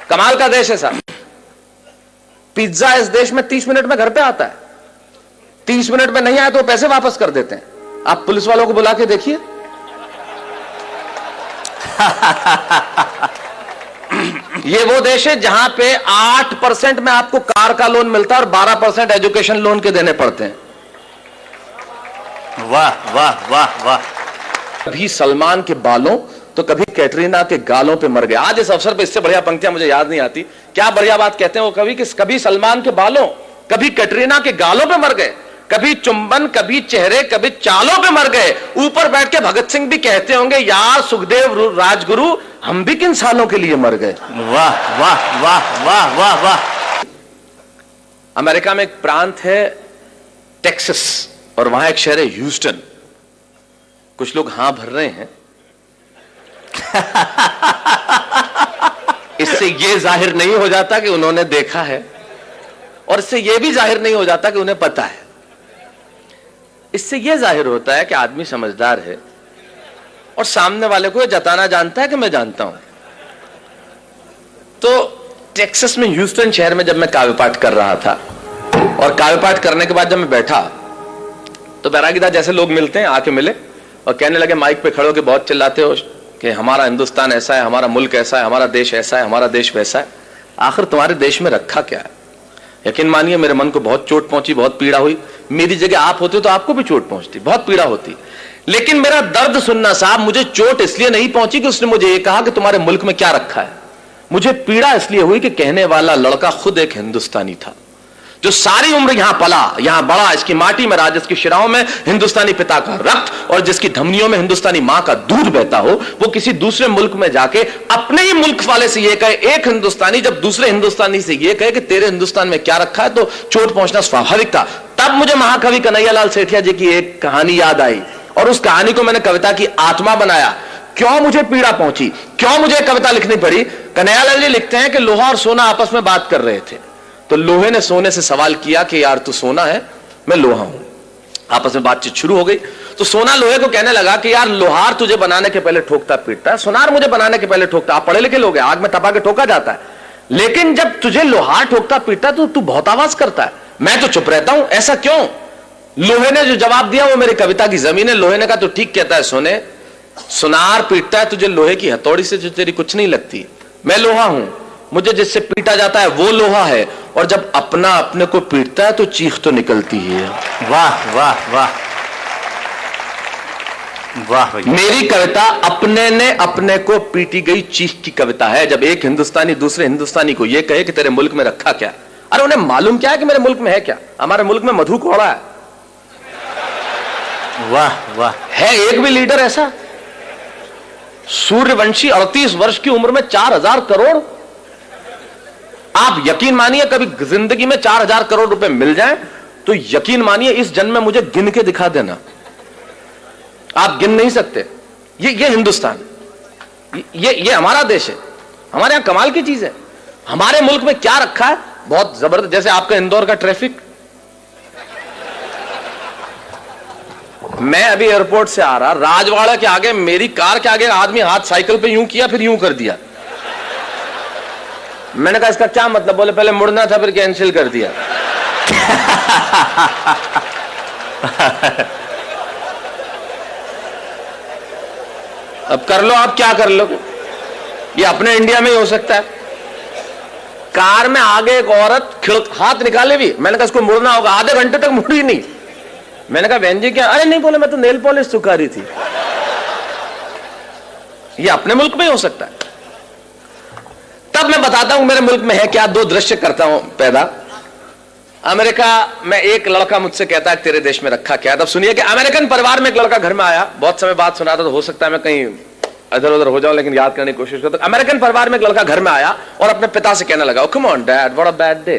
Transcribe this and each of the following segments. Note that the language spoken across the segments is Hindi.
कमाल का देश है साहब। पिज्जा इस देश में 30 मिनट में घर पे आता है। 30 मिनट में नहीं आया तो पैसे वापस कर देते हैं। आप पुलिस वालों को बुला के देखिए। ये वो देश है जहां पे 8% में आपको कार का लोन मिलता है और 12% एजुकेशन लोन के देने पड़ते हैं। वाह वाह वाह वाह। कभी सलमान के बालों तो कभी कैटरीना के गालों पे मर गए। आज इस अवसर पे इससे बढ़िया पंक्तियां मुझे याद नहीं आती। क्या बढ़िया बात कहते हैं वो कवि कि कभी सलमान के बालों कभी कैटरीना के गालों पे मर गए, कभी चुंबन कभी चेहरे कभी चालों पे मर गए। ऊपर बैठ के भगत सिंह भी कहते होंगे यार सुखदेव राजगुरु हम भी किन सालों के लिए मर गए। वाह वाह वाह वाह वाह वाह। अमेरिका में एक प्रांत है टेक्सास और वहां एक शहर है ह्यूस्टन। कुछ लोग हां भर रहे हैं। इससे यह जाहिर नहीं हो जाता कि उन्होंने देखा है और इससे यह भी जाहिर नहीं हो जाता कि उन्हें पता है। इससे यह जाहिर होता है कि आदमी समझदार है और सामने वाले को यह जताना जानता है कि मैं जानता हूं। तो टेक्सास में ह्यूस्टन शहर में जब मैं काव्य पाठ कर रहा था और काव्य पाठ करने के बाद जब मैं बैठा तो बैरागीदार जैसे लोग मिलते हैं आके मिले और कहने लगे माइक पे खड़े होकर बहुत चिल्लाते हो कि हमारा हिंदुस्तान ऐसा है, हमारा मुल्क ऐसा है, हमारा देश ऐसा है, हमारा देश वैसा है। आखिर तुम्हारे देश में रखा क्या है? यकीन मानिए मेरे मन को बहुत चोट पहुंची, बहुत पीड़ा हुई। मेरी जगह आप होते तो आपको भी चोट पहुंचती, बहुत पीड़ा होती। लेकिन मेरा दर्द सुनना साहब, मुझे चोट इसलिए नहीं पहुंची कि उसने मुझे ये कहा कि तुम्हारे मुल्क में क्या रखा है। मुझे पीड़ा इसलिए हुई कि कहने वाला लड़का खुद एक हिंदुस्तानी था जो सारी उम्र यहां पला, यहां बड़ा, इसकी माटी में राज, इसकी शिराओं में हिंदुस्तानी पिता का रक्त और जिसकी धमनियों में हिंदुस्तानी मां का दूध बहता हो, वो किसी दूसरे मुल्क में जाके अपने ही मुल्क वाले से ये कहे, एक हिंदुस्तानी जब दूसरे हिंदुस्तानी से ये कहे कि तेरे हिंदुस्तान में क्या रखा है, तो चोट पहुंचना स्वाभाविक था। तब मुझे महाकवि कन्हैयालाल सेठिया जी की एक कहानी याद आई और उस कहानी को मैंने कविता की आत्मा बनाया। क्यों मुझे पीड़ा पहुंची, क्यों मुझे कविता लिखनी पड़ी? कन्हैयालाल जी लिखते हैं कि लोहा और सोना आपस में बात कर रहे थे, तो लोहे ने सोने से सवाल किया कि यार तू सोना है, मैं लोहा हूं। आपस में बातचीत शुरू हो गई तो सोना लोहे को कहने लगा कि यार लोहार तुझे बनाने के पहले ठोकता पीटता है, सोनार मुझे बनाने के पहले ठोकता। आप पढ़े लिखे लोग हैं, आग में तपा के ठोका जाता है, लेकिन जब तुझे लोहार ठोकता पीटता तो तू बहुत आवाज करता है, मैं तो चुप रहता हूं, ऐसा क्यों? लोहे ने जो जवाब दिया वो मेरी कविता की जमीन है। लोहे ने कहा तो ठीक कहता है सोने, सुनार पीटता है तुझे लोहे की हथौड़ी से जो तेरी कुछ नहीं लगती, मैं लोहा हूं, मुझे जिससे पीटा जाता है वो लोहा है, और जब अपना अपने को पीटता है तो चीख तो निकलती ही है। वाह वाह वाह वाह। मेरी कविता अपने ने अपने को पीटी गई चीख की कविता है। जब एक हिंदुस्तानी दूसरे हिंदुस्तानी को यह कहे कि तेरे मुल्क में रखा क्या, अरे उन्हें मालूम क्या है कि मेरे मुल्क में है क्या? हमारे मुल्क में मधु कोड़ा है। वाह वाह। है एक भी लीडर ऐसा? सूर्यवंशी 38 वर्ष की उम्र में 4000 करोड़। आप यकीन मानिए कभी जिंदगी में 4000 करोड़ रुपए मिल जाएं तो यकीन मानिए इस जन्म में मुझे गिन के दिखा देना, आप गिन नहीं सकते। ये हिंदुस्तान, ये हमारा देश है, हमारे यहां कमाल की चीज है। हमारे मुल्क में क्या रखा है, बहुत जबरदस्त। जैसे आपका इंदौर का ट्रैफिक, मैं अभी एयरपोर्ट से आ रहा, राजवाड़ा के आगे मेरी कार के आगे आदमी हाथ साइकिल पे यूं किया फिर यूं कर दिया। मैंने कहा इसका क्या मतलब? बोले पहले मुड़ना था फिर कैंसिल कर दिया। अब कर लो, आप क्या कर लो, ये अपने इंडिया में ही हो सकता है। कार में आगे एक औरत हाथ निकाले भी, मैंने कहा इसको मुड़ना होगा, आधे घंटे तक मुड़ी नहीं। मैंने कहा बहन जी क्या? अरे नहीं, बोले मैं तो नेल पॉलिश सुखा रही थी। ये अपने मुल्क में ही हो सकता है। तब मैं बताता हूं मेरे मुल्क में है क्या। दो दृश्य करता हूं पैदा। अमेरिका में एक लड़का मुझसे कहता है तेरे देश में रखा क्या है। तब सुनिए कि अमेरिकन परिवार में एक लड़का घर में आया, बहुत समय बाद सुना था तो हो सकता है मैं कहीं इधर उधर हो जाऊं, लेकिन याद करने की कोशिश करता हूं। अमेरिकन परिवार में एक लड़का घर में आया और अपने पिता से कहने लगा, come on dad, what a bad day.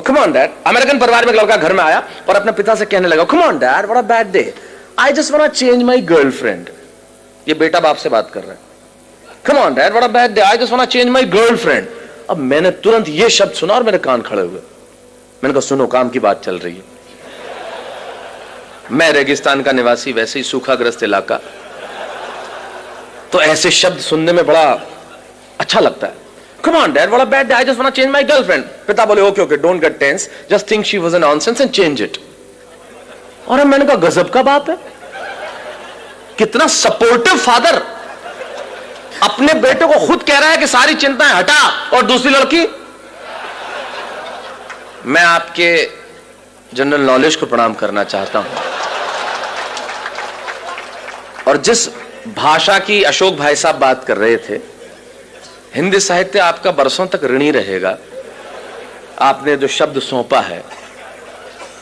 Come on dad. American परिवार में एक लड़का घर में आया और अपने पिता से कहने लगा, come on dad, what a bad day, I just want to change my girlfriend. ये बेटा बाप से बात कर रहा है। Come on dad, what a bad day, I just want to change my girlfriend। अब मैंने तुरंत ये शब्द सुना और मेरे कान खड़े हुए। मैंने कहा सुनो, काम की बात चल रही है। मैं रेगिस्तान का निवासी, वैसे ही सूखाग्रस्त इलाका, तो ऐसे शब्द सुनने में बड़ा अच्छा लगता है। come on dad, what a bad day, I just want to change my girlfriend. पिता बोले okay okay don't get tense, just think she was a nonsense and change it. और मैंने कहा गजब का बाप है, कितना सपोर्टिव फादर, अपने बेटे को खुद कह रहा है कि सारी चिंताएं हटा और दूसरी लड़की। मैं आपके जनरल नॉलेज को प्रणाम करना चाहता हूं और जिस भाषा की अशोक भाई साहब बात कर रहे थे, हिंदी साहित्य आपका बरसों तक ऋणी रहेगा। आपने जो शब्द सौंपा है,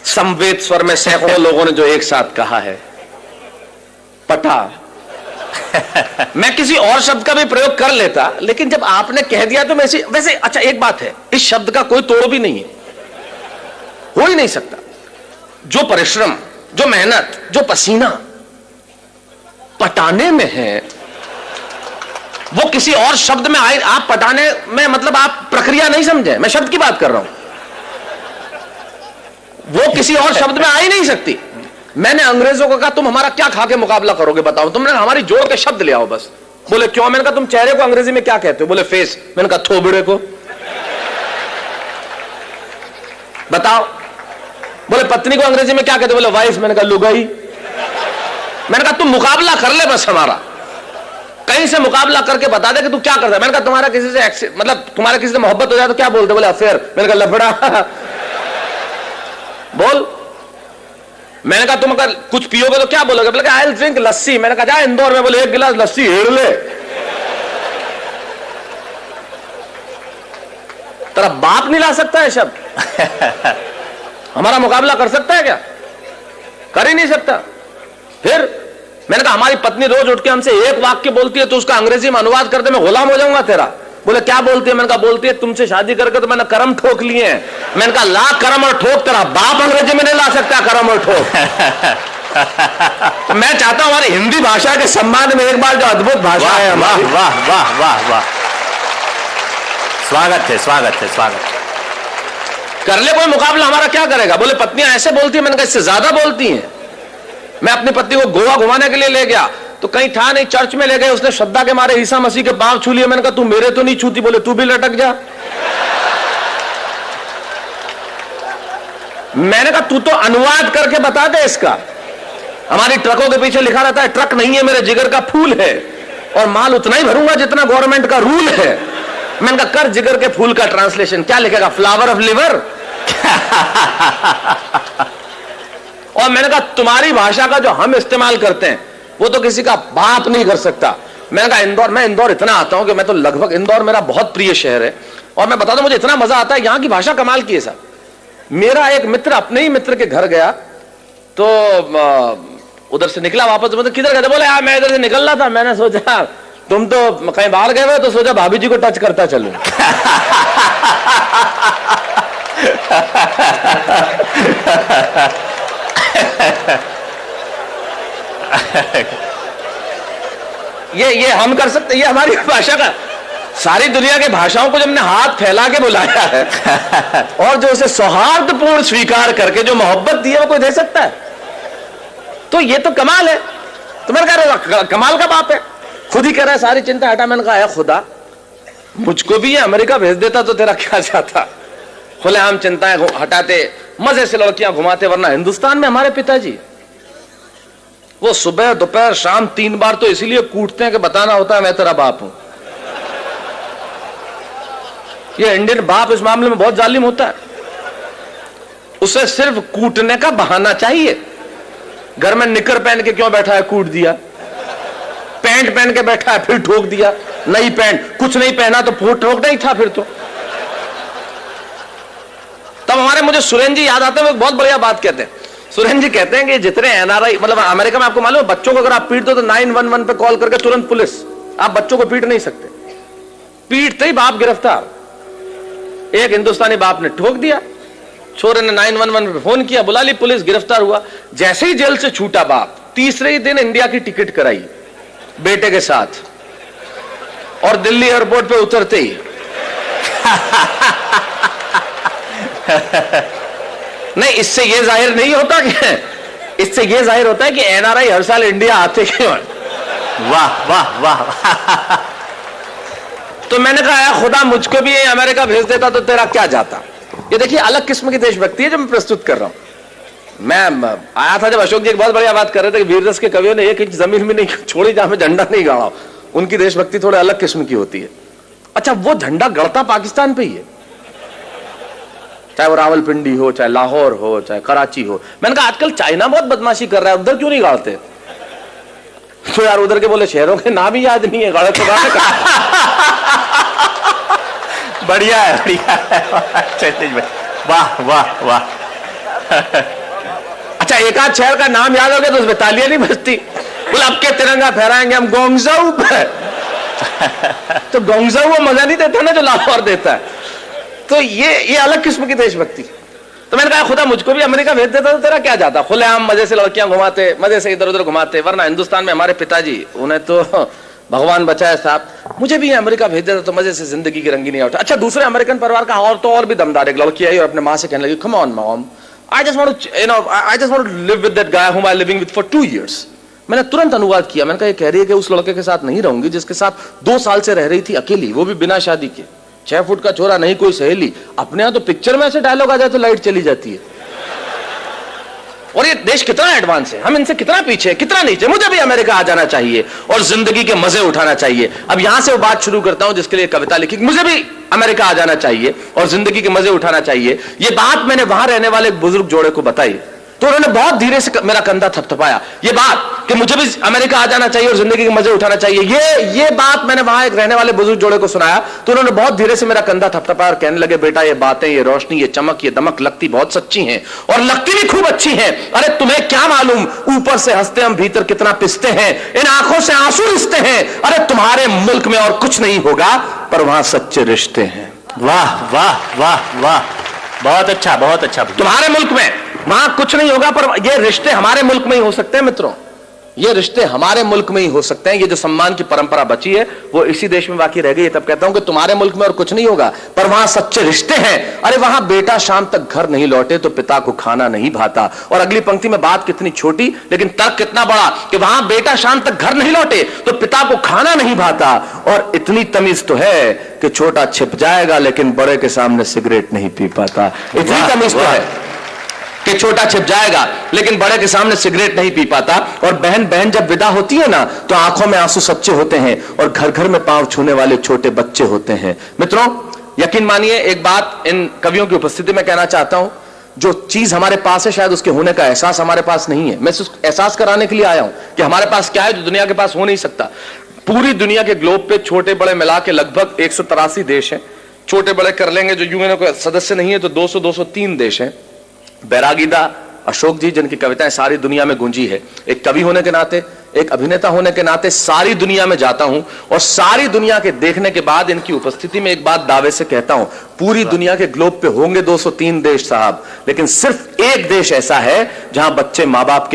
समवेत स्वर में सैकड़ों लोगों ने जो एक साथ कहा है, पटा। मैं किसी और शब्द का भी प्रयोग कर लेता, लेकिन जब आपने कह दिया तो मैं वैसे अच्छा एक बात है, इस शब्द का कोई तोड़ भी नहीं है, हो ही नहीं सकता। जो परिश्रम, जो मेहनत, जो पसीना पटाने में है, वो किसी और शब्द में आए। आप पटाने में मतलब आप प्रक्रिया नहीं समझे, मैं शब्द की बात कर रहा हूं, वो किसी और शब्द में आ ही नहीं सकती। मैंने अंग्रेजों को कहा तुम हमारा क्या खा के मुकाबला करोगे बताओ, तुमने हमारी जोड़ के शब्द ले आओ बस। बोले क्यों? मैंने कहा तुम चेहरे को अंग्रेजी में क्या कहते हो? बोले फेस। मैंने कहा थोबड़े को बताओ। बोले पत्नी को अंग्रेजी में क्या कहते हो? बोले वाइफ। मैंने कहा लुगाई। मैंने कहा तुम मुकाबला कर ले बस हमारा, कहीं से मुकाबला करके बता दे कि तू क्या करता है। मैंने कहा तुम्हारा किसी से मतलब तुम्हारा किसी से मोहब्बत हो जाए तो क्या बोलते? बोले अफेयर। मैंने कहा लफड़ा। बोल। मैंने कहा तुम अगर कुछ पियोगे तो क्या बोलोगे? बोले आई विल ड्रिंक लस्सी। मैंने कहा जा इंदौर में बोले एक गिलास लस्सी हेड़ ले। तेरा बाप नहीं ला सकता है शब्द, हमारा मुकाबला कर सकता है क्या? कर ही नहीं सकता। फिर मैंने कहा हमारी पत्नी रोज उठ के हमसे एक वाक्य बोलती है तो उसका अंग्रेजी में अनुवाद कर दे, मैं गुलाम हो जाऊंगा तेरा। बोले क्या बोलती है? मैंने कहा बोलती है तुमसे शादी करके तो मैंने करम ठोक लिए हैं। मैंने कहा ला करम और ठोक, तेरा बाप अंग्रेजी में नहीं ला सकता करम और ठोक। तो मैं चाहता हूं हमारी हिंदी भाषा के सम्मान में एक बार जो अद्भुत भाषा है हमारी, वाह वाह वाह वाह, स्वागत है स्वागत है स्वागत। कर ले कोई मुकाबला, हमारा क्या करेगा? बोले पत्नियां ऐसे बोलती है। मैंने कहा इससे ज्यादा बोलती हैं। मैं अपनी पत्नी को गोवा घुमाने के लिए ले गया तो कहीं था नहीं, चर्च में ले गए, उसने श्रद्धा के मारे ईसा मसीह के पांव छू लिए। मैंने कहा तू मेरे तो नहीं छूती। बोले तू भी लटक जा। मैंने कहा तू तो अनुवाद करके बता दे इसका। हमारी ट्रकों के पीछे लिखा रहता है ट्रक नहीं है मेरे जिगर का फूल है, और माल उतना ही भरूंगा जितना गवर्नमेंट का रूल है। मैंने कहा कर जिगर के फूल का ट्रांसलेशन, क्या लिखेगा? Flower of liver. और मैंने कहा तुम्हारी भाषा का जो हम इस्तेमाल करते हैं वो तो किसी का बाप नहीं कर सकता। मैंने कहा इंदौर, मैं इंदौर इतना आता हूं कि मैं तो लगभग, इंदौर मेरा बहुत प्रिय शहर है और मैं बता दूं मुझे इतना मजा आता है, यहां की भाषा कमाल की है साहब। मेरा एक मित्र अपने ही मित्र के घर गया तो उधर से निकला वापस, मतलब किधर गए? बोले यार मैं इधर से निकल रहा था, मैंने सोचा तुम तो कहीं बाहर गए हुए तो सोचा भाभी जी को टच करता चलूं। ये हम कर सकते, ये हमारी भाषा का। सारी दुनिया के भाषाओं को जब हमने हाथ फैला के बुलाया है और जो उसे सौहार्दपूर्ण स्वीकार करके जो मोहब्बत दी है वो कोई दे सकता है? तो ये तो कमाल है। तुम्हारे कह रहे कमाल का बाप है, खुद ही कह रहा है सारी चिंता हटा। मैंने कहा है खुदा मुझको भी ये अमेरिका भेज देता तो तेरा क्या जाता। खुलेआम चिंताएं हटाते, मजे से लड़कियां घुमाते, वरना हिंदुस्तान में हमारे पिताजी वो सुबह दोपहर शाम 3 बार तो इसीलिए कूटते हैं कि बताना होता है मैं तेरा बाप हूं। ये इंडियन बाप इस मामले में बहुत जालिम होता है, उसे सिर्फ कूटने का बहाना चाहिए। घर में निकर पहन के क्यों बैठा है? कूट दिया। पैंट पहन के बैठा है, फिर ठोक दिया। नई पैंट, कुछ नहीं पहना तो ठोकना ही था फिर तो। तब हमारे मुझे सुरेन जी याद आते हैं, वो बहुत बढ़िया बात कहते हैं। सुरेन जी कहते हैं कि जितने एनआरआई, मतलब अमेरिका में आपको मालूम है बच्चों को अगर आप पीट दो तो 911 पे कॉल करके तुरंत पुलिस। आप बच्चों को पीट नहीं सकते, पीटते ही बाप गिरफ्तार। एक हिंदुस्तानी बाप ने ठोक दिया, छोरे ने 911 पे फोन किया, बुला ली पुलिस, गिरफ्तार हुआ। जैसे ही जेल से छूटा बाप, तीसरे ही दिन इंडिया की टिकट कराई बेटे के साथ, और दिल्ली एयरपोर्ट पे उतरते ही नहीं, इससे यह जाहिर नहीं होता कि, इससे यह जाहिर होता है कि एनआरआई हर साल इंडिया आते क्यों हैं। वाह वाह वाह। तो मैंने कहा यार खुदा मुझको भी अमेरिका भेज देता तो तेरा क्या जाता। ये देखिए अलग किस्म की देशभक्ति है जो मैं प्रस्तुत कर रहा हूं। मैं आया था जब अशोक जी एक बहुत बढ़िया बात कर रहे थे कि वीर रस के कवियों ने एक इंच जमीन भी नहीं छोड़ी जहां में झंडा नहीं गाड़ा। उनकी देशभक्ति थोड़े अलग किस्म की होती है। अच्छा वो झंडा गड़ता पाकिस्तान पे ही है, चाहे वो रावलपिंडी हो, चाहे लाहौर हो, चाहे कराची हो। मैंने कहा आजकल चाइना बहुत बदमाशी कर रहा है, उधर क्यों नहीं गाड़ते? तो यार उधर के बोले शहरों के नाम ही याद नहीं है, गाड़े तो गाड़े बढ़िया है, बढ़िया है। वाह वाह वाह। अच्छा एक आध शहर का नाम याद हो गया तो उसमें तालियां नहीं बजती। बोले अब के तिरंगा फहराएंगे हम गोंगजाऊ पे। तो गोंगजाऊ वो मजा नहीं देता ना जो लाहौर देता है। तो ये अलग किस्म की देशभक्ति। तो मैंने कहा खुदा मुझको भी अमेरिका भेज देता तो तेरा क्या जाता। खुलेआम मजे से लड़कियां घुमाते, मजे से इधर उधर घुमाते। वरना हिंदुस्तान में हमारे पिताजी, उन्हें तो भगवान बचाए साहब, मुझे भी अमेरिका भेज देता तो मजे से जिंदगी की रंगीनी उठा। अच्छा दूसरे अमेरिकन परिवार का और भी दमदार एक लड़की आई और अपने माँ से कहने लगी, come on mom, I just want to live with that guy whom I'm living with for 2 years. मैंने तुरंत अनुवाद किया। मैंने कहा ये कह रही है कि उस लड़के के साथ नहीं रहूंगी जिसके साथ 2 साल से रह रही थी अकेली, वो भी बिना शादी के। 6 फुट का छोरा, नहीं कोई सहेली। अपने यहां तो पिक्चर में ऐसे डायलॉग आ जाए तो लाइट चली जाती है। और ये देश कितना एडवांस है, हम इनसे कितना पीछे, कितना नीचे। मुझे भी अमेरिका आ जाना चाहिए और जिंदगी के मजे उठाना चाहिए। अब यहां से वो बात शुरू करता हूं जिसके लिए कविता लिखी। मुझे भी अमेरिका आ जाना चाहिए और जिंदगी के मजे उठाना चाहिए। ये बात मैंने वहां रहने वाले एक बुजुर्ग जोड़े को बताई तो उन्होंने बहुत धीरे से मेरा कंधा थपथपाया। ये बात कि मुझे भी अमेरिका आ जाना चाहिए और जिंदगी के मजे उठाना चाहिए, ये बात मैंने वहां एक रहने वाले बुजुर्ग जोड़े को सुनाया तो उन्होंने बहुत धीरे से मेरा कंधा थपथपाया और कहने लगे, बेटा ये बातें, ये रोशनी, ये चमक, ये दमक लगती बहुत सच्ची हैं और लगती भी खूब अच्छी हैं। अरे तुम्हें क्या मालूम ऊपर से हंसते हम भीतर कितना पिसते हैं, इन आंखों से आंसू रिश्ते हैं। अरे तुम्हारे मुल्क में और कुछ नहीं होगा पर वहां सच्चे रिश्ते हैं। वाह वाह वाह वाह, बहुत अच्छा, बहुत अच्छा। तुम्हारे मुल्क में वहां कुछ नहीं होगा पर ये रिश्ते हमारे मुल्क में ही हो सकते हैं मित्रों, ये रिश्ते हमारे मुल्क में ही हो सकते हैं। ये जो सम्मान की परंपरा बची है वो इसी देश में बाकी रह गई है। तब कहता हूं कि तुम्हारे मुल्क में और कुछ नहीं होगा पर वहां सच्चे रिश्ते हैं। अरे वहां बेटा शाम तक घर नहीं लौटे तो पिता को खाना नहीं भाता। और अगली पंक्ति में बात कितनी छोटी लेकिन तर्क कितना बड़ा कि वहां बेटा शाम तक घर नहीं लौटे तो पिता को खाना नहीं भाता। और इतनी तमीज तो है कि छोटा छिप जाएगा लेकिन बड़े के सामने सिगरेट नहीं पी पाता। इतनी तमीज तो है कि छोटा छिप जाएगा लेकिन बड़े के सामने सिगरेट नहीं पी पाता। और बहन जब विदा होती है ना तो आंखों में आंसू सच्चे होते हैं और घर घर में पांव छूने वाले छोटे बच्चे होते हैं। मित्रों यकीन मानिए एक बात इन कवियों की उपस्थिति में कहना चाहता हूं, जो चीज हमारे पास है शायद उसके होने का एहसास हमारे पास नहीं है। मैं एहसास कराने के लिए आया हूं कि हमारे पास क्या है जो दुनिया के पास हो नहीं सकता। पूरी दुनिया के ग्लोब पे छोटे बड़े मिला के लगभग 183 देश हैं। छोटे बड़े कर लेंगे जो यूएन के सदस्य नहीं है तो 200-203 देश हैं। बैरागीदा अशोक जी जिनकी कविताएं सारी दुनिया में गूंजी है, एक कवि होने के नाते, एक अभिनेता होने के नाते सारी दुनिया में जाता हूं और सारी दुनिया के देखने के बाद इनकी उपस्थिति में एक बात दावे से कहता हूं, पूरी दुनिया के ग्लोब पे होंगे 203 देश साहब, लेकिन सिर्फ एक देश ऐसा है जहां बच्चे माँ बाप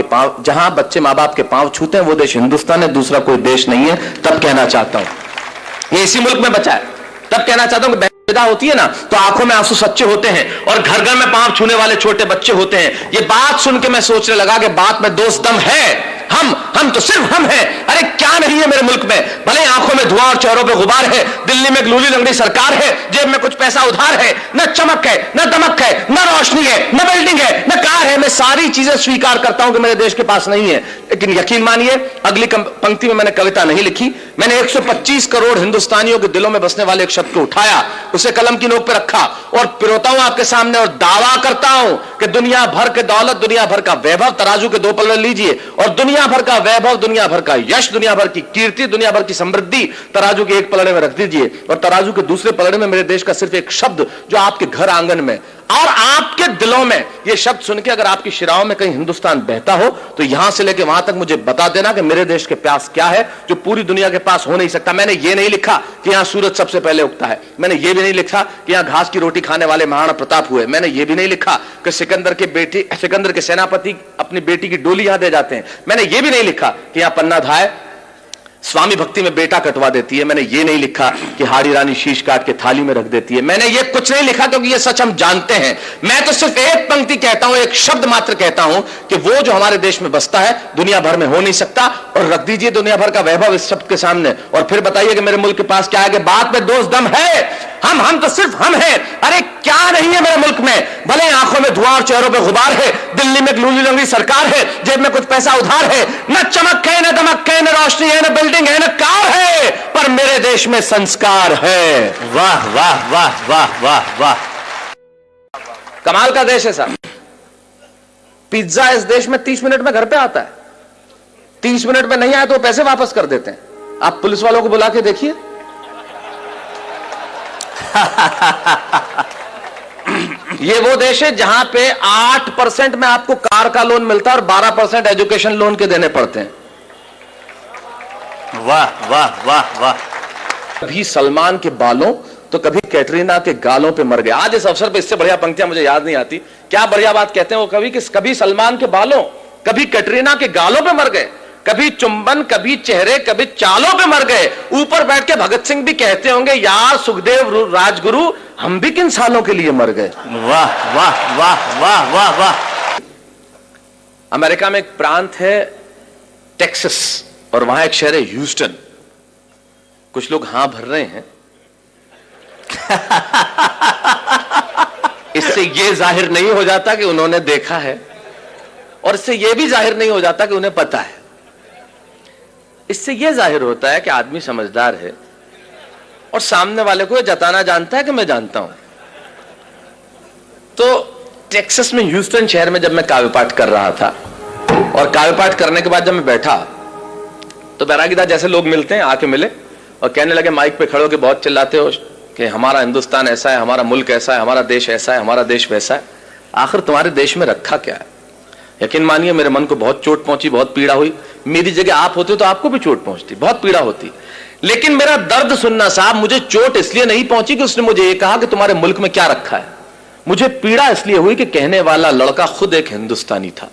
के पांव छूते हैं, वो देश हिंदुस्तान है, दूसरा कोई देश नहीं है। तब कहना चाहता हूं ये इसी मुल्क में बचा है। तब कहना चाहता हूं विदा होती है ना तो आंखों में आंसू सच्चे होते हैं और घर घर में पांव छूने वाले छोटे बच्चे होते हैं। ये बात सुन के मैं सोचने लगा कि बात में दोस्त दम है। हम तो सिर्फ हम हैं। अरे क्या नहीं है मेरे मुल्क में, भले आंखों में धुआं और चेहरों पे गुबार है, दिल्ली में लूली लंगड़ी सरकार है, जेब में कुछ पैसा उधार है, न चमक है, न दमक है, न रोशनी है, न बिल्डिंग है, न कार है। मैं सारी चीजें स्वीकार करता हूं कि मेरे देश के पास नहीं है, लेकिन यकीन मानिए अगली पंक्ति में मैंने कविता नहीं लिखी। मैंने 125 करोड़ हिंदुस्तानियों के दिलों में बसने वाले एक शब्द को उठाया, उसे कलम की नोक पे रखा और पिरोता हूं आपके सामने और दावा करता हूं कि दुनिया भर के दौलत, दुनिया भर का वैभव तराजू के 2 पलड़े लीजिए और दुनिया भर का वैभव, दुनिया भर का यश, दुनिया भर की कीर्ति, दुनिया भर की समृद्धि तराजू के एक पलड़े में रख दीजिए और तराजू के दूसरे पलड़े में मेरे देश का सिर्फ एक शब्द जो आपके घर आंगन में और आपके दिलों में, ये शब्द सुन के अगर आपकी शिराओं में कहीं हिंदुस्तान बहता हो तो यहां से लेकर वहां तक मुझे बता देना कि मेरे देश के प्यास क्या है जो पूरी दुनिया के पास हो नहीं सकता। मैंने ये नहीं लिखा कि यहां सूरज सबसे पहले उगता है, मैंने ये भी नहीं लिखा कि यहां घास की रोटी खाने वाले महाराणा प्रताप हुए, मैंने ये भी नहीं लिखा कि सिकंदर के सेनापति अपनी बेटी की डोली यहां दे जाते हैं, मैंने ये भी नहीं लिखा कि यहां पन्ना धाय स्वामी भक्ति में बेटा कटवा देती है। मैंने ये नहीं लिखा कि हाड़ी रानी शीश काट के थाली में रख देती है। मैंने ये कुछ नहीं लिखा क्योंकि ये सच हम जानते हैं। मैं तो सिर्फ एक पंक्ति कहता हूं, एक शब्द मात्र कहता हूं कि वो जो हमारे देश में बसता है दुनिया भर में हो नहीं सकता। और रख दीजिए दुनिया भर का वैभव इस शब्द के सामने और फिर बताइए कि मेरे मुल्क के पास क्या है। कि बात में दोष दम है। हम तो सिर्फ हम हैं। अरे क्या नहीं है मेरे मुल्क में। भले आंखों में धुआं और चेहरों पे गुबार है, दिल्ली में लूली लंगड़ी सरकार है, जेब में कुछ पैसा उधार है, न चमक है, न दमक है, न रोशनी है, न बिल्डिंग है, न कार है, पर मेरे देश में संस्कार है। वाह वाह वाह वाह वाह वाह। कमाल का देश है साहब। पिज्जा इस देश में 30 मिनट में घर पे आता है। 30 मिनट में नहीं आया तो पैसे वापस कर देते हैं। आप पुलिस वालों को बुला के देखिए। ये वो देश है जहां पे 8% में आपको कार का लोन मिलता है और 12% एजुकेशन लोन के देने पड़ते हैं। वाह वाह वाह वाह। कभी सलमान के बालों तो कभी कैटरीना के गालों पे मर गए। आज इस अवसर पे इससे बढ़िया पंक्तियां मुझे याद नहीं आती। क्या बढ़िया बात कहते हैं वो कवि कि कभी सलमान के बालों कभी कैटरीना के गालों पे मर गए, कभी चुंबन कभी चेहरे कभी चालों पे मर गए। ऊपर बैठ के भगत सिंह भी कहते होंगे यार सुखदेव राजगुरु हम भी किन सालों के लिए मर गए। वाह वाह वाह वाह वाह वाह। अमेरिका में एक प्रांत है टेक्सास और वहां एक शहर है ह्यूस्टन। कुछ लोग हां भर रहे हैं। इससे यह जाहिर नहीं हो जाता कि उन्होंने देखा है और इससे यह भी जाहिर नहीं हो जाता कि उन्हें पता है। इससे यह जाहिर होता है कि आदमी समझदार है और सामने वाले को यह जताना जानता है कि मैं जानता हूं। तो टेक्सास में ह्यूस्टन शहर में जब मैं काव्य पाठ कर रहा था और काव्य पाठ करने के बाद जब मैं बैठा तो बैरागीदार जैसे लोग मिलते हैं आके मिले और कहने लगे माइक पे खड़े होकर बहुत चिल्लाते हो कि हमारा हिंदुस्तान ऐसा है, हमारा मुल्क ऐसा है, हमारा देश ऐसा है, हमारा देश वैसा है। आखिर तुम्हारे देश में रखा क्या है? यकीन मानिए मेरे मन को बहुत चोट पहुंची, बहुत पीड़ा हुई। मेरी जगह आप होते तो आपको भी चोट पहुंचती, बहुत पीड़ा होती। लेकिन मेरा दर्द सुनना साहब, मुझे चोट इसलिए नहीं पहुंची कि उसने मुझे ये कहा कि तुम्हारे मुल्क में क्या रखा है। मुझे पीड़ा इसलिए हुई कि कहने वाला लड़का खुद एक हिंदुस्तानी था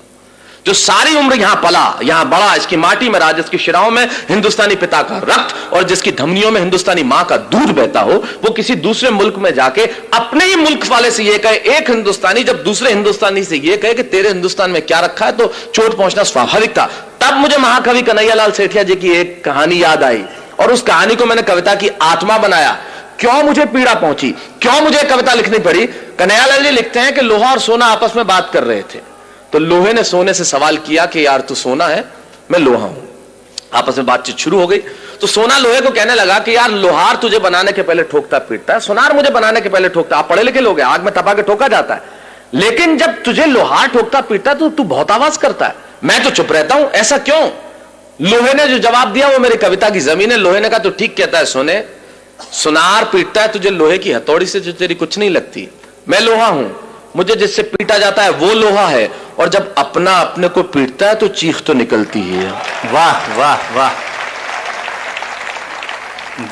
जो सारी उम्र यहां पला, यहां बड़ा, इसकी माटी में राज, इसकी शिराओं में हिंदुस्तानी पिता का रक्त और जिसकी धमनियों में हिंदुस्तानी मां का दूध बहता हो, वो किसी दूसरे मुल्क में जाके अपने ही मुल्क वाले से ये कहे, एक हिंदुस्तानी जब दूसरे हिंदुस्तानी से ये कहे कि तेरे हिंदुस्तान में क्या रखा है, तो चोट पहुंचना स्वाभाविक था। तब मुझे महाकवि कन्हैयालाल सेठिया जी की एक कहानी याद आई और उस कहानी को मैंने कविता की आत्मा बनाया। क्यों मुझे पीड़ा पहुंची, क्यों मुझे कविता लिखनी पड़ी? कन्हैयालाल जी लिखते हैं कि लोहा और सोना आपस में बात कर रहे थे, तो लोहे ने सोने से सवाल किया कि यार तू सोना है, मैं लोहा हूं। आपस में बातचीत शुरू हो गई तो सोना लोहे को कहने लगा कि यार लोहार तुझे बनाने के पहले ठोकता पीटता है, सोनार मुझे बनाने के पहले ठोकता। आप पढ़े लिखे लोग हैं, आग में तपा के ठोका जाता है, लेकिन जब तुझे लोहार ठोकता पीटता तो तू बहुत आवाज करता है, मैं तो चुप रहता हूं, ऐसा क्यों? लोहे ने जो जवाब दिया वो मेरी कविता की जमीन है। लोहे ने कहा तू ठीक कहता है सोने, सुनार पीटता है तुझे लोहे की हथौड़ी से जो तेरी कुछ नहीं लगती, मैं लोहा हूं, मुझे जिससे पीटा जाता है वो लोहा है, और जब अपना अपने को पीटता है तो चीख तो निकलती ही है। वाह वाह वाह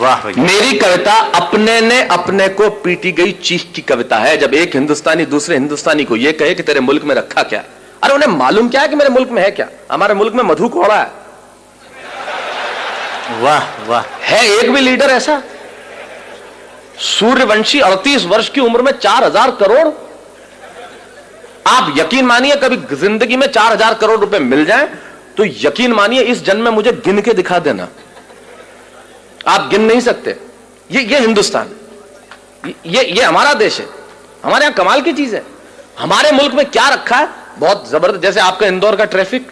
वाह। मेरी कविता अपने ने अपने को पीटी गई चीख की कविता है। जब एक हिंदुस्तानी दूसरे हिंदुस्तानी को यह कहे कि तेरे मुल्क में रखा क्या, अरे उन्हें मालूम क्या है कि मेरे मुल्क में है क्या? हमारे मुल्क में मधु कोड़ा है। वाह वाह। है एक भी लीडर ऐसा? सूर्यवंशी 38 वर्ष की उम्र में 4000 करोड़। आप यकीन मानिए कभी जिंदगी में 4000 करोड़ रुपए मिल जाएं तो यकीन मानिए इस जन्म में मुझे गिन के दिखा देना, आप गिन नहीं सकते। ये हिंदुस्तान, ये हमारा देश है, हमारे यहां कमाल की चीज है। हमारे मुल्क में क्या रखा है, बहुत जबरदस्त। जैसे आपका इंदौर का ट्रैफिक,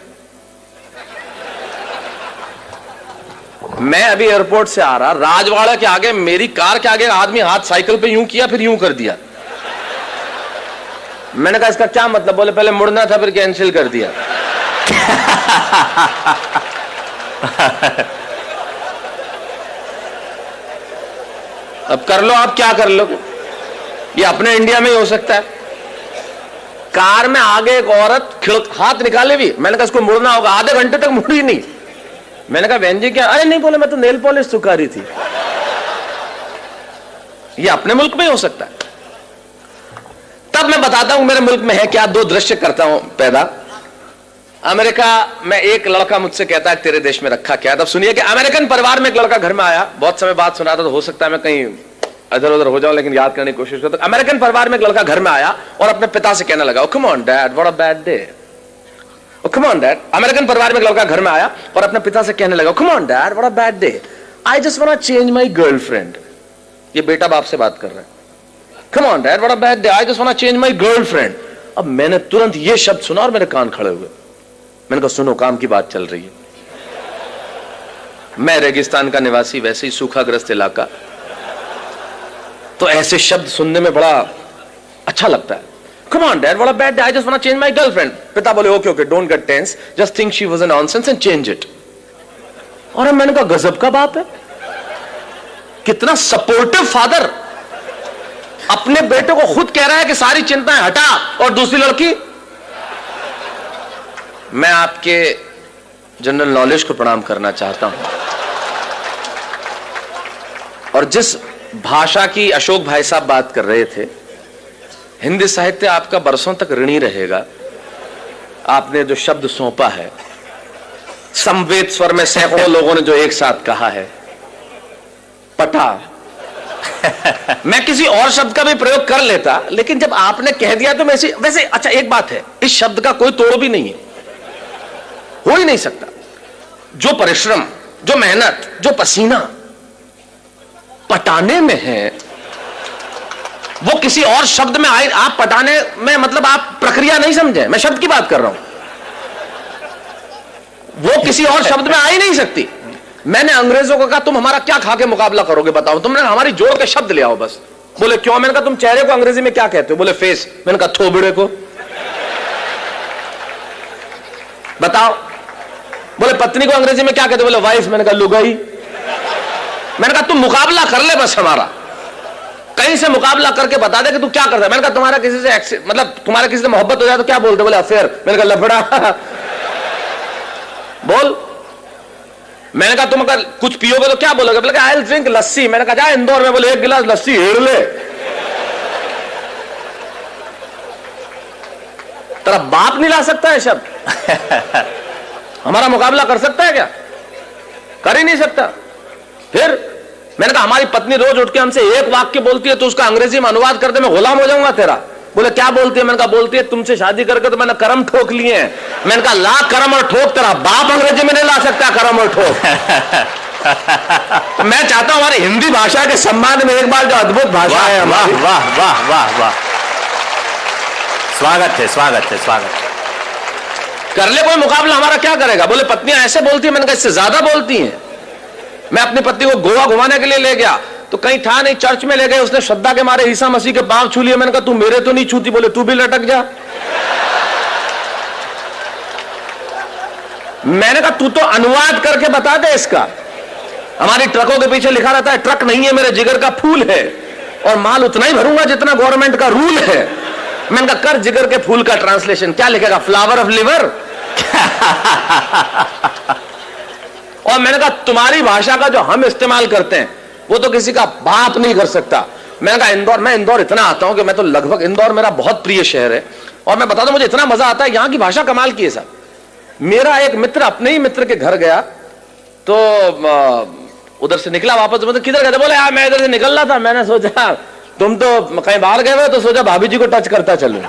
मैं अभी एयरपोर्ट से आ रहा, राजवाड़ा के आगे मेरी कार के आगे आदमी हाथ साइकिल पे यूं किया फिर यूं कर दिया। मैंने कहा इसका क्या मतलब? बोले पहले मुड़ना था फिर कैंसिल कर दिया। अब कर लो, आप क्या कर लो, ये अपने इंडिया में ही हो सकता है। कार में आगे एक औरत हाथ निकाले भी, मैंने कहा इसको मुड़ना होगा, आधे घंटे तक मुड़ी नहीं। मैंने कहा बहन जी क्या? अरे नहीं, बोले मैं तो नेल पॉलिश सुखा रही थी। ये अपने मुल्क में ही हो सकता है। तब मैं बताता हूं मेरे मुल्क में है क्या। दो दृश्य करता हूं पैदा। अमेरिका में एक लड़का मुझसे कहता है तेरे देश में रखा क्या है। तब सुनिए कि अमेरिकन परिवार में एक लड़का घर में आया, बहुत समय बाद सुना था तो हो सकता है मैं कहीं इधर उधर हो जाऊं, लेकिन याद करने की कोशिश करता। अमेरिकन परिवार में एक लड़का घर में आया और अपने पिता से कहने लगा, come on dad what a bad day. Come on dad, American परिवार में एक लड़का घर में आया और अपने पिता से कहने लगा, come on dad what a bad day, I just want to change my girlfriend. ये बेटा बाप से बात कर रहा है। Come on dad what a bad day, I just want to change my girlfriend. अब मैंने तुरंत ये शब्द सुना और मेरे कान खड़े हुए। मैंने कहा सुनो, काम की बात चल रही है। मैं रेगिस्तान का निवासी, वैसे ही सूखाग्रस्त इलाका, तो ऐसे शब्द सुनने में बड़ा अच्छा लगता है। Come on dad, what a bad day, I just want to change my girlfriend. पिता बोले okay okay, don't get tense, just think she was a nonsense and change it. और मैंने कहा गजब का बाप है, कितना सपोर्टिव फादर, अपने बेटे को खुद कह रहा है कि सारी चिंताएं हटा, और दूसरी लड़की। मैं आपके जनरल नॉलेज को प्रणाम करना चाहता हूं, और जिस भाषा की अशोक भाई साहब बात कर रहे थे, हिंदी साहित्य आपका बरसों तक ऋणी रहेगा। आपने जो शब्द सौंपा है, समवेत स्वर में सैकड़ों लोगों ने जो एक साथ कहा है, पटा। मैं किसी और शब्द का भी प्रयोग कर लेता, लेकिन जब आपने कह दिया तो वैसे अच्छा एक बात है, इस शब्द का कोई तोड़ भी नहीं है, हो ही नहीं सकता। जो परिश्रम, जो मेहनत, जो पसीना पटाने में है, वो किसी और शब्द में आए। आप पटाने में मतलब आप प्रक्रिया नहीं समझे, मैं शब्द की बात कर रहा हूं, वो किसी और शब्द में आ ही नहीं सकती। मैंने अंग्रेजों को कहा तुम हमारा क्या खा के मुकाबला करोगे बताओ, तुमने हमारी जोड़ के शब्द ले आओ बस। बोले क्यों? मैंने कहा तुम चेहरे को अंग्रेजी में क्या कहते हो? बोले फेस। मैंने कहा थोबड़े को बताओ। बोले पत्नी को अंग्रेजी में क्या कहते हो? बोले वाइफ। मैंने कहा लुगाई। मैंने कहा तुम मुकाबला कर ले बस हमारा, कहीं से मुकाबला करके बता दे कि तू क्या करता है। मैंने कहा तुम्हारा किसी से मतलब तुम्हारा किसी से मोहब्बत हो जाए तो क्या बोलते? बोले अफेयर। मैंने कहा लफड़ा। बोल। मैंने कहा तुम अगर कुछ पियोगे तो क्या बोलोगे? बोले आई विल ड्रिंक लस्सी। मैंने कहा जा इंदौर में, बोले एक गिलास लस्सी हेड़ ले। तेरा बाप नहीं ला सकता है शब्द, हमारा मुकाबला कर सकता है क्या? कर ही नहीं सकता। फिर मैंने कहा हमारी पत्नी रोज उठ के हमसे एक वाक्य बोलती है तो उसका अंग्रेजी में अनुवाद कर दे, मैं गुलाम हो जाऊंगा तेरा। बोले क्या बोलती है? मैंने कहा बोलती है तुमसे शादी करके तो मैंने करम ठोक लिए हैं। मैंने कहा ला करम और ठोक, तेरा बाप अंग्रेजी में नहीं ला सकता करम और ठोक। तो मैं चाहता हूं हमारी हिंदी भाषा के सम्मान में एक बार जो अद्भुत भाषा है हमारी। वाह वाह वाह वाह, स्वागत है स्वागत है स्वागत है। कर ले कोई मुकाबला, हमारा क्या करेगा? बोले पत्नियां ऐसे बोलती है। मैंने कहा इससे ज्यादा बोलती हैं। मैं अपनी पत्नी को गोवा घुमाने के लिए ले गया तो कहीं था नहीं, चर्च में ले गए, उसने श्रद्धा के मारे ईसा मसीह के पांव छू लिए। मैंने कहा तू मेरे तो नहीं छूती। बोले तू भी लटक जा। मैंने कहा तू तो अनुवाद करके बता दे इसका। हमारी ट्रकों के पीछे लिखा रहता है ट्रक नहीं है मेरे जिगर का फूल है, और माल उतना ही भरूंगा जितना गवर्नमेंट का रूल है। मैंने कहा कर जिगर के फूल का ट्रांसलेशन, क्या लिखेगा? Flower of liver. और मैंने कहा तुम्हारी भाषा का जो हम इस्तेमाल करते हैं वो तो किसी का बाप नहीं कर सकता। मैंने कहा इंदौर, मैं इंदौर इतना आता हूं कि मैं तो लगभग, इंदौर मेरा बहुत प्रिय शहर है, और मैं बता दूं मुझे इतना मजा आता है, यहां की भाषा कमाल की है साहब। मेरा एक मित्र अपने ही मित्र के घर गया तो उधर से निकला वापस, मतलब किधर गए? बोले यार मैं इधर से निकल रहा था, मैंने सोचा तुम तो कहीं बाहर गए हुए तो सोचा भाभी जी को टच करता चलूं।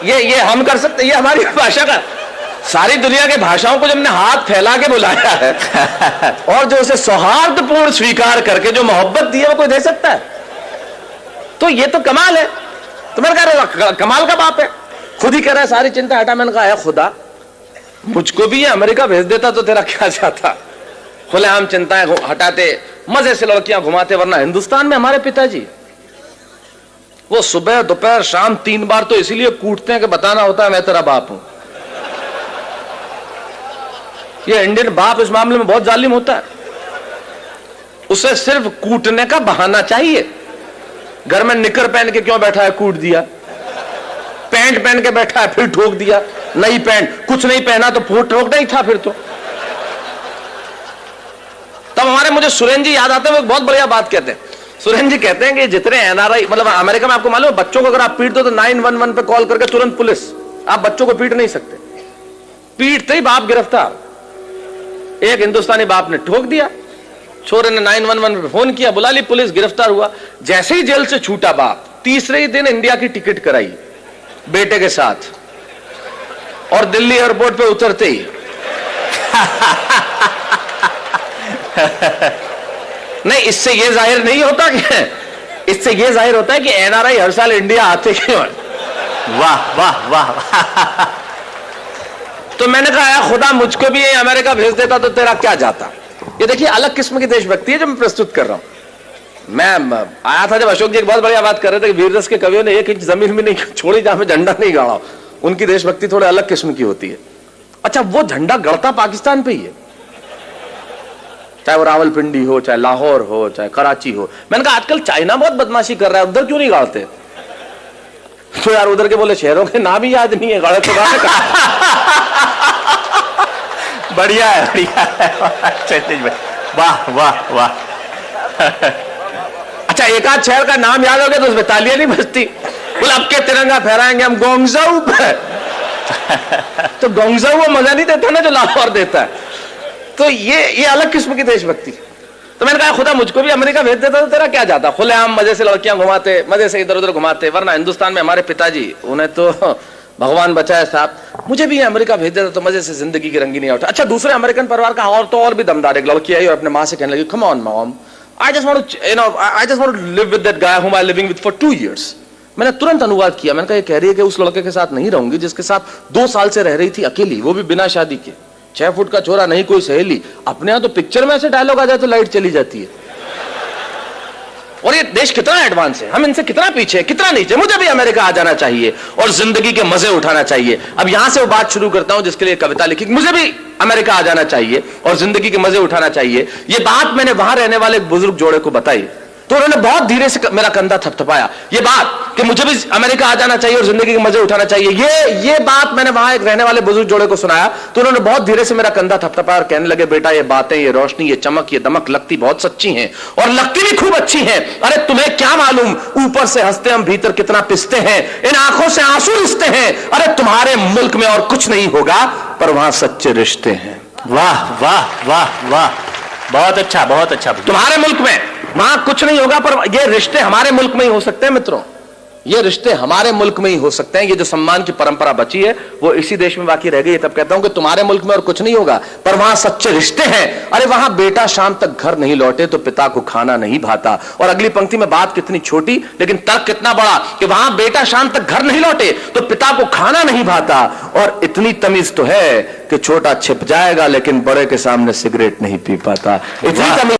ये हम कर सकते, ये हमारी भाषा का। सारी दुनिया के भाषाओं को जब हमने हाथ फैला के बुलाया है और जो उसे सौहार्दपूर्ण स्वीकार करके जो मोहब्बत दी है वो कोई दे सकता है? तो ये तो कमाल है। तो मैंने कहा कमाल का बाप है, खुद ही कह रहा है सारी चिंता हटा। मैंने कहा है खुदा, मुझको भी ये अमेरिका भेज देता तो तेरा क्या चाहता? खुलेआम चिंताएं हटाते, मजे से लड़कियां घुमाते। वरना हिंदुस्तान में हमारे पिताजी वो सुबह दोपहर शाम 3 बार तो इसीलिए कूटते हैं कि बताना होता है मैं तेरा बाप हूं। ये इंडियन बाप इस मामले में बहुत जालिम होता है, उसे सिर्फ कूटने का बहाना चाहिए। घर में निकर पहन के क्यों बैठा है? कूट दिया। पैंट पहन के बैठा है, फिर ठोक दिया। नई पैंट, कुछ नहीं पहना तो ठोकना ही था फिर तो। तब तब हमारे मुझे सुरेंद्र जी याद आते हैं, वो एक बहुत बढ़िया बात कहते हैं। सुरेंद्र जी कहते हैं कि जितने एनआरआई, मतलब अमेरिका में आपको मालूम है बच्चों को अगर आप पीट दो तो 911 पे कॉल करके तुरंत पुलिस, आप बच्चों को पीट नहीं सकते, पीटते ही बाप गिरफ्तार। एक हिंदुस्तानी बाप ने ठोक दिया, छोरे ने 911 पे फोन किया, बुला ली पुलिस, गिरफ्तार हुआ। जैसे ही जेल से छूटा बाप, तीसरे ही दिन इंडिया की टिकट कराई बेटे के साथ, और दिल्ली एयरपोर्ट पे उतरते ही नहीं, इससे यह जाहिर नहीं होता कि, इससे यह जाहिर होता है कि एनआरआई हर साल इंडिया आते क्यों हैं। वाह वाह वाह। तो मैंने कहा यार खुदा मुझको भी अमेरिका भेज देता तो तेरा क्या जाता। ये देखिए अलग किस्म की देशभक्ति है जो मैं प्रस्तुत कर रहा हूं। मैं आया था जब अशोक जी एक बहुत बढ़िया बात कर रहे थे कि वीर रस के कवियों ने एक इंच जमीन भी नहीं छोड़ी जहां पे झंडा नहीं गाड़ा। उनकी देशभक्ति थोड़े अलग किस्म की होती है। अच्छा, वो झंडा गड़ता पाकिस्तान पे ही है, चाहे वो रावलपिंडी हो, चाहे लाहौर हो, चाहे कराची हो। मैंने कहा आजकल चाइना बहुत बदमाशी कर रहा है, उधर क्यों नहीं गाड़ते? तो यार उधर के बोले शहरों के नाम ही याद नहीं है, गाड़े तो बढ़िया है, बढ़िया है क्षितिज भाई, वाह वाह वाह। अच्छा, एक आध शहर का नाम याद हो गया तो उसमें तालियां नहीं बजती। बोले अब के तिरंगा फहराएंगे हम गोंगजाऊ पे। तो गोंगजाऊ वो मजा नहीं देता ना जो लाहौर देता है। तो ये अलग किस्म की देशभक्ति। तो मैंने कहा खुदा मुझको भी अमेरिका भेज देता तो तेरा क्या जाता। खुलेआम मजे से लड़कियां घुमाते, मजे से इधर उधर घुमाते। वरना हिंदुस्तान में हमारे पिताजी, उन्हें तो भगवान बचाए साहब, मुझे भी अमेरिका भेज देता तो मजे से जिंदगी की रंगीनी उठा। अच्छा, दूसरे अमेरिकन परिवार का और तो और भी दमदार एक लड़की आई और अपने माँ से कहने लगी, come on mom, I just want to, you know, I just want to live with that guy whom I living with for 2 years। मैंने तुरंत अनुवाद किया। मैंने कहा ये कह रही है कि उस लड़के के साथ नहीं रहूंगी जिसके साथ 2 साल से रह रही थी अकेली, वो भी बिना शादी के। 6 फुट का छोरा, नहीं कोई सहेली। अपने यहां तो पिक्चर में ऐसे डायलॉग आ जाए तो लाइट चली जाती है। और ये देश कितना एडवांस है, हम इनसे कितना पीछे, कितना नीचे। मुझे भी अमेरिका आ जाना चाहिए और जिंदगी के मजे उठाना चाहिए। अब यहां से वो बात शुरू करता हूं जिसके लिए कविता लिखी। मुझे भी अमेरिका आ जाना चाहिए और जिंदगी के मजे उठाना चाहिए। ये बात मैंने वहां रहने वाले एक बुजुर्ग जोड़े को बताई तो उन्होंने बहुत धीरे से मेरा कंधा थपथपाया। ये बात कि मुझे भी अमेरिका आ जाना चाहिए और जिंदगी के मजे उठाना चाहिए, ये बात मैंने वहां एक रहने वाले बुजुर्ग जोड़े को सुनाया तो उन्होंने बहुत धीरे से मेरा कंधा थपथपाया और कहने लगे, बेटा ये बातें, ये रोशनी, ये चमक, ये दमक लगती बहुत सच्ची हैं और लगती भी खूब अच्छी हैं। अरे तुम्हें क्या मालूम, ऊपर से हंसते हम भीतर कितना पिसते हैं, इन आंखों से आंसू रिश्ते हैं। अरे तुम्हारे मुल्क में और कुछ नहीं होगा पर वहां सच्चे रिश्ते हैं। वाह वाह वाह वाह, बहुत अच्छा, बहुत अच्छा। तुम्हारे मुल्क में वहां कुछ नहीं होगा पर ये रिश्ते हमारे मुल्क में ही हो सकते हैं मित्रों, ये रिश्ते हमारे मुल्क में ही हो सकते हैं। ये जो सम्मान की परंपरा बची है वो इसी देश में बाकी रह गई है। तब कहता हूं कि तुम्हारे मुल्क में और कुछ नहीं होगा पर वहां सच्चे रिश्ते हैं। अरे वहां बेटा शाम तक घर नहीं लौटे तो पिता को खाना नहीं भाता। और अगली पंक्ति में बात कितनी छोटी लेकिन तर्क कितना बड़ा कि वहां बेटा शाम तक घर नहीं लौटे तो पिता को खाना नहीं भाता। और इतनी तमीज तो है कि छोटा छिप जाएगा लेकिन बड़े के सामने सिगरेट नहीं पी पाता। इतनी तमीज